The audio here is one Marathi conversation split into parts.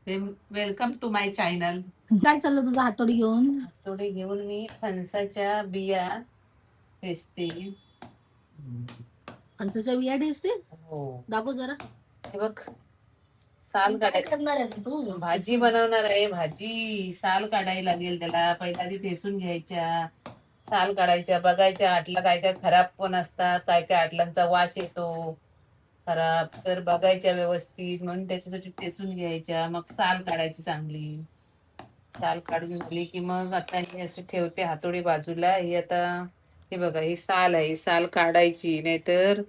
Welcome to my channel. काय चाललं तुझं हातोडी घेऊन? थोडे घेऊन मी फणसाच्या बिया पेसते. फणसाच्या बिया दिसते? हो, दाखव जरा. हे बघ, साल काय काढायची. करणार आहेस तू? भाजी बनवणार आहे. भाजी साल काढायला लागेल त्याला. पहिल्या आधी ठेसून घ्यायच्या, साल काढायच्या, बघायच्या आटला काय काय खराब पण असतात, काय काय आटलांचा वास येतो खराब, तर बघायच्या व्यवस्थित. म्हणून त्याच्यासाठी ठेसून घ्यायच्या, मग साल काढायची चांगली. साल काढून झाली की मग आता हे असे ठेवते हातोडी बाजूला. ही आता हे बघा, ही साल आहे, ही साल काढायची, नाहीतर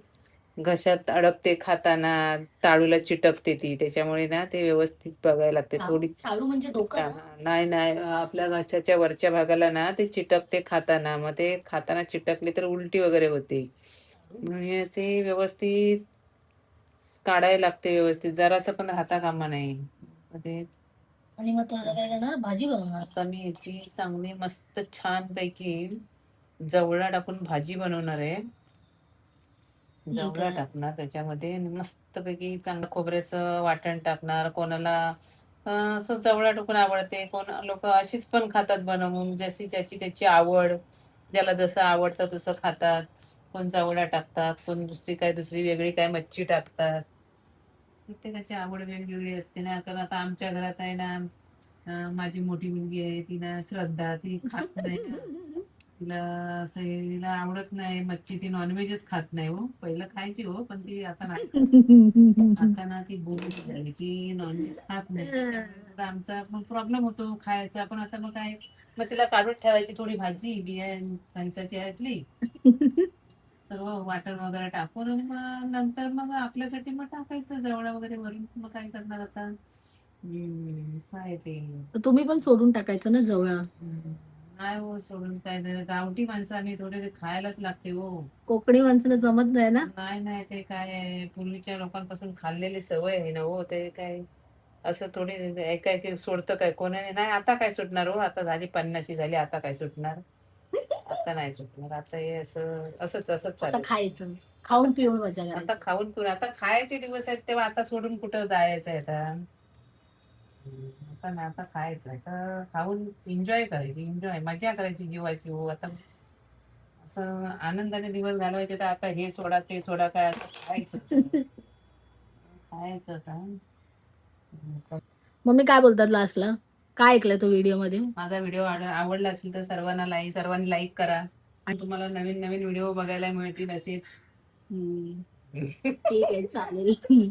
घशात अडकते खाताना, टाळूला चिटकते ती. त्याच्यामुळे ना ते व्यवस्थित बघायला लागते थोडी. टाळू म्हणजे डोकं ना? नाही नाही, आपल्या घशाच्या वरच्या भागाला ना ते चिटकते खाताना. मग ते खाताना चिटकले तर उलटी वगैरे होते. म्हणजे ते व्यवस्थित काढायला लागते व्यवस्थित, जरासं पण राहता कामा नाही. मग ते आणि मग त्याला काय करणार? भाजी बनवणार. आता मी याची चांगली मस्त छान पैकी जवळा टाकून भाजी बनवणार आहे. जवळा टाकणार त्याच्यामध्ये आणि मस्त पैकी चांगलं खोबऱ्याचं वाटण टाकणार. कोणाला असं जवळा टाकून आवडते, कोण लोक अशीच पण खातात बनवून, जशी ज्याची त्याची आवड, ज्याला जसं आवडतं तसं खातात. कोण जवळा टाकतात, कोण दुसरी वेगळी काय मच्छी टाकतात. प्रत्येकाची आवड वेगवेगळी असते ना. कारण आता आमच्या घरात आहे ना, माझी मोठी मुलगी आहे, तिला श्रद्धा, ती खात नाही ना. तिला असं तिला आवडत नाही मच्छी, ती नॉनव्हेजच खात नाही. हो, पहिलं खायची हो, पण ती आता नाही खात. आता ना ती बोलून झाली की नॉनव्हेज खात नाही. त्याच्यामुळे आमचा मग प्रॉब्लेम होतो खायचा. पण आता मग काय, मग तिला काढून ठेवायची थोडी भाजी बिया फणसाची ह्यातली, सर्व वाटण वगैरे टाकून, आणि मग नंतर मग आपल्यासाठी मग टाकायचं जवळ वगैरे वरून. मग काय करणार आता. असं आहे ते. तुम्ही पण सोडून टाकायचं ना जवळ. नाही हो, सोडून काय नाही. गावठी माणसं आम्ही, थोडे ते खायलाच लागते हो. कोकणी माणसाला जमत नाही ना. नाही नाही, ते काय आहे, पूर्वीच्या लोकांपासून खाल्लेली सवय आहे ना हो. ते काय असं थोडी एका एक सोडतं काय कोणाने. नाही, आता काय सुटणार हो, आता झाली 50 झाली, आता काय सुटणार. आता नाही सुटणार. आता हे असं असंच असंच आता चालेल. खायचं, खाऊन पिऊन मजा आता करायची. खाऊन पिऊन, आता खायचे दिवस आहेत तेव्हा आता सोडून कुठं जायचं आहे आता. आता नाही, आता खायचं, आता खाऊन एन्जॉय करायची, एन्जॉय मजा करायची जीवाची हो. आता असं आनंदाने दिवस घालवायचे, तर आता हे सोडा ते सोडा काय, आता खायचं खायचं आता. मम्मी काय बोलतात लास्टला? काय ऐकलंय तो व्हिडिओ मध्ये? माझा व्हिडिओ आवडला असेल तर सर्वांनी लाईक करा, आणि तुम्हाला नवीन नवीन व्हिडिओ बघायला मिळतील असेच. ठीक आहे, चालेल.